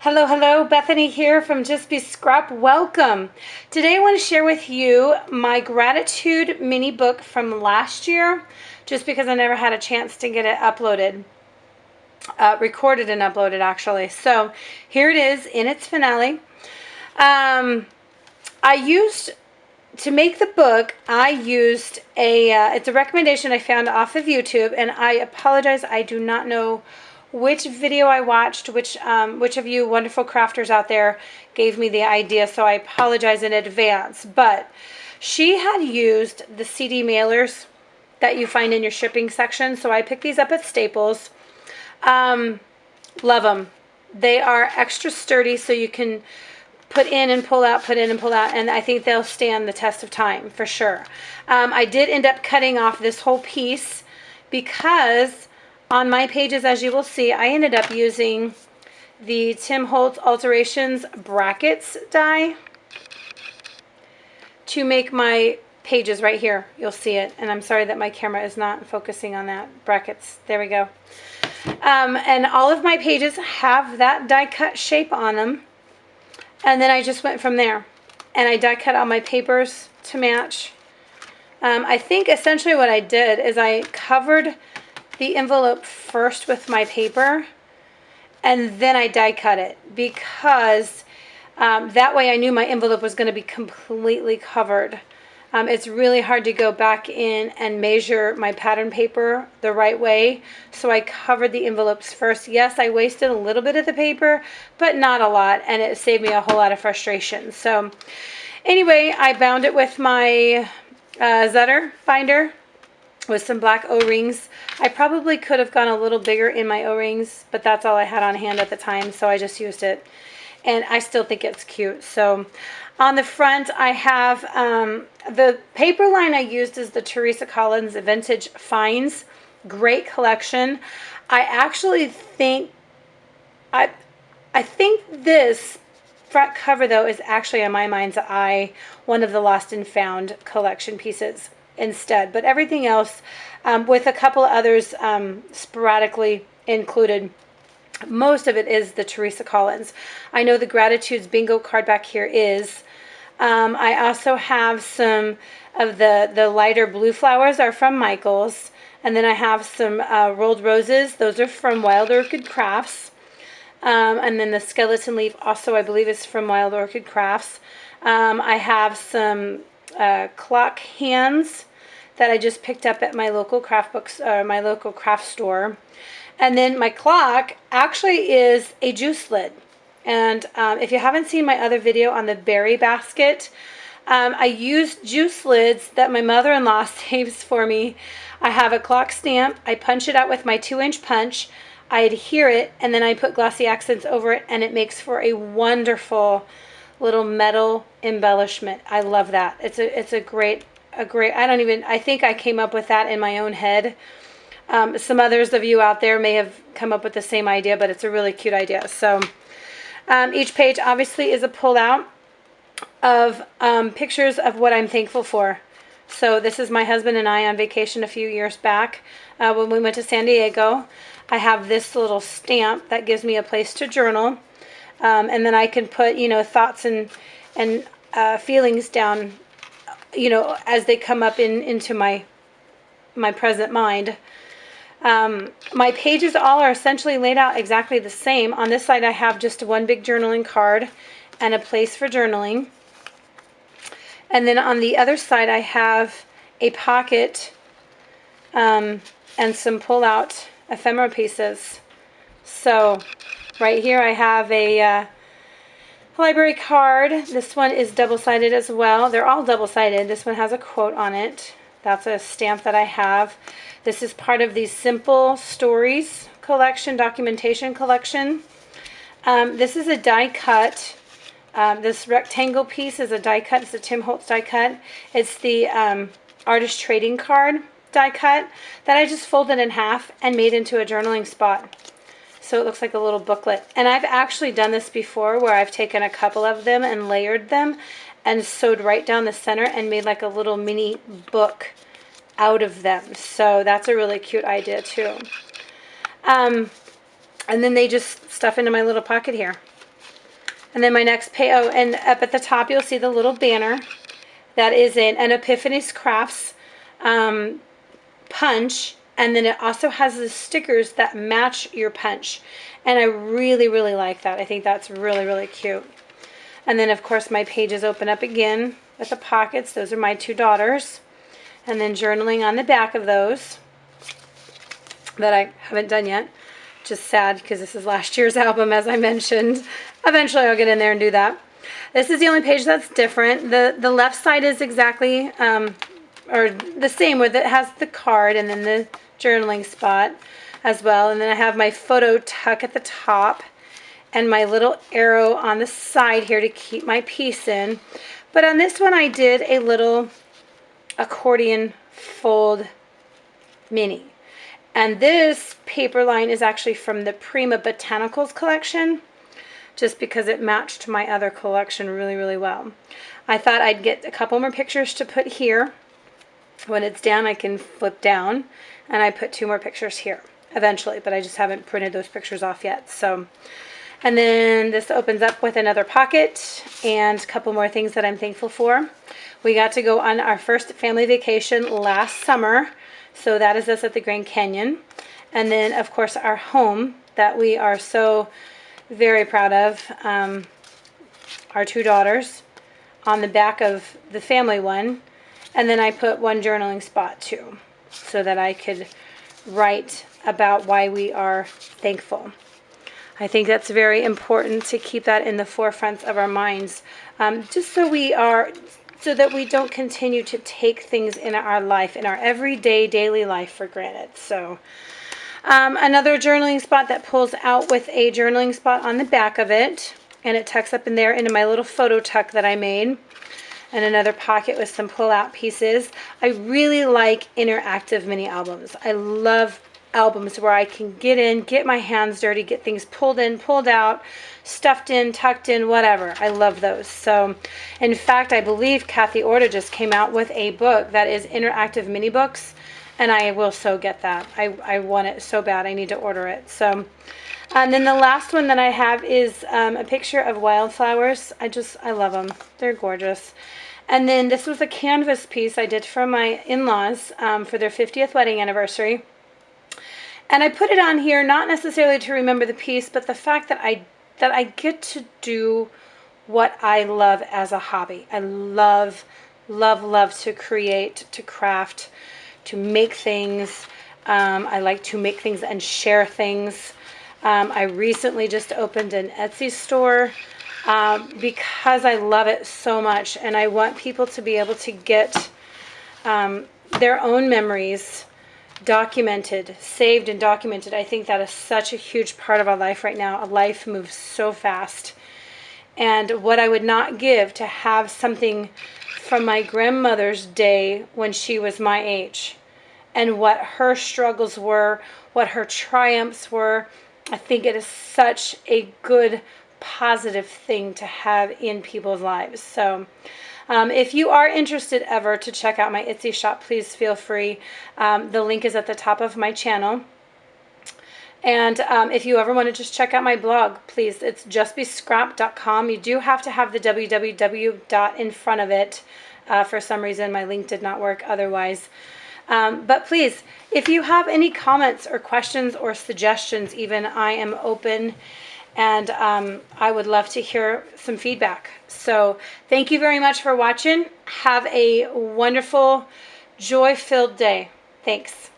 Hello, hello, Bethany here from Just Be Scrap. Welcome. Today I want to share with you my gratitude mini book from last year, just because I never had a chance to get it uploaded, recorded and uploaded actually. So here it is in its finale. To make the book, I used it's a recommendation I found off of YouTube, and I apologize, I do not know which video I watched, which of you wonderful crafters out there gave me the idea, so I apologize in advance. But she had used the CD mailers that you find in your shipping section, so I picked these up at Staples. Love them. They are extra sturdy, so you can put in and pull out, put in and pull out, and I think they'll stand the test of time for sure. I did end up cutting off this whole piece because on my pages, as you will see, I ended up using the Tim Holtz Alterations brackets die to make my pages right here. You'll see it, and I'm sorry that my camera is not focusing on that. Brackets, there we go. And all of my pages have that die cut shape on them, and then I just went from there, and I die cut all my papers to match. I think essentially what I did is I covered the envelope first with my paper, and then I die cut it, because that way I knew my envelope was going to be completely covered. It's really hard to go back in and measure my pattern paper the right way, so I covered the envelopes first. Yes, I wasted a little bit of the paper, but not a lot, and it saved me a whole lot of frustration. So anyway, I bound it with my Zutter binder with some black O-rings. I probably could have gone a little bigger in my O-rings, but that's all I had on hand at the time, so I just used it. And I still think it's cute. So on the front, I have the paper line I used is the Teresa Collins Vintage Finds. Great collection. I actually think, I think this front cover, though, is actually, in my mind's eye, one of the Lost and Found collection pieces instead, but everything else, with a couple of others sporadically included, most of it is the Teresa Collins. I know the Gratitudes bingo card back here is. I also have some of the lighter blue flowers are from Michael's, and then I have some rolled roses. Those are from Wild Orchid Crafts, and then the skeleton leaf also, I believe, is from Wild Orchid Crafts. I have some clock hands that I just picked up at my local craft books, my local craft store. And then my clock actually is a juice lid. And if you haven't seen my other video on the berry basket, I used juice lids that my mother-in-law saves for me. I have a clock stamp. I punch it out with my 2-inch punch. I adhere it, and then I put glossy accents over it, and it makes for a wonderful little metal embellishment. I love that. It's a great, I think I came up with that in my own head. Some others of you out there may have come up with the same idea, but it's a really cute idea. So each page obviously is a pullout of pictures of what I'm thankful for. So this is my husband and I on vacation a few years back when we went to San Diego. I have this little stamp that gives me a place to journal. And then I can put, thoughts and feelings down, as they come up into my present mind. My pages all are essentially laid out exactly the same. On this side, I have just one big journaling card and a place for journaling. And then on the other side, I have a pocket and some pull-out ephemera pieces. So right here I have a library card. This one is double-sided as well. They're all double-sided. This one has a quote on it. That's a stamp that I have. This is part of the Simple Stories collection, documentation collection. This is a die cut. This rectangle piece is a die cut. It's a Tim Holtz die cut. It's the artist trading card die cut that I just folded in half and made into a journaling spot. So it looks like a little booklet. And I've actually done this before, where I've taken a couple of them and layered them and sewed right down the center and made like a little mini book out of them. So that's a really cute idea too. And then they just stuff into my little pocket here. And then my next page, oh, and up at the top you'll see the little banner. That is an Epiphany's Crafts punch. And then it also has the stickers that match your punch. And I really, really like that. I think that's really, really cute. And then, of course, my pages open up again with the pockets. Those are my 2 daughters. And then journaling on the back of those that I haven't done yet. Just sad because this is last year's album, as I mentioned. Eventually I'll get in there and do that. This is the only page that's different. The left side is exactly, or the same, with it has the card and then the journaling spot as well. And then I have my photo tuck at the top and my little arrow on the side here to keep my piece in. But on this one I did a little accordion fold mini. And this paper line is actually from the Prima Botanicals collection, just because it matched my other collection really, really well. I thought I'd get a couple more pictures to put here. When it's down, I can flip down, and I put 2 more pictures here eventually, but I just haven't printed those pictures off yet. So, and then this opens up with another pocket and a couple more things that I'm thankful for. We got to go on our first family vacation last summer. So that is us at the Grand Canyon. And then, of course, our home that we are so very proud of, our 2 daughters, on the back of the family one. And then I put 1 journaling spot too, so that I could write about why we are thankful. I think that's very important to keep that in the forefront of our minds, just so that we don't continue to take things in our life, in our everyday, daily life, for granted. So another journaling spot that pulls out with a journaling spot on the back of it, and it tucks up in there into my little photo tuck that I made. And another pocket with some pull-out pieces. I really like interactive mini albums. I love albums where I can get in, get my hands dirty, get things pulled in, pulled out, stuffed in, tucked in, whatever. I love those. So, in fact, I believe Kathy Orta just came out with a book that is interactive mini books, and I will so get that. I want it so bad. I need to order it. So, and then the last one that I have is a picture of wildflowers. I love them. They're gorgeous. And then this was a canvas piece I did for my in-laws for their 50th wedding anniversary. And I put it on here not necessarily to remember the piece, but the fact that I get to do what I love as a hobby. I love, love, love to create, to craft, to make things. I like to make things and share things. I recently just opened an Etsy store because I love it so much, and I want people to be able to get their own memories documented, saved and documented. I think that is such a huge part of our life right now. Our life moves so fast. And what I would not give to have something from my grandmother's day when she was my age, and what her struggles were, what her triumphs were. I think it is such a good, positive thing to have in people's lives. So if you are interested ever to check out my Etsy shop, please feel free. The link is at the top of my channel. And if you ever want to just check out my blog, please, it's justbescrap.com. You do have to have the www in front of it. For some reason, my link did not work otherwise. But please, if you have any comments or questions or suggestions even, I am open, and I would love to hear some feedback. So thank you very much for watching. Have a wonderful, joy-filled day. Thanks.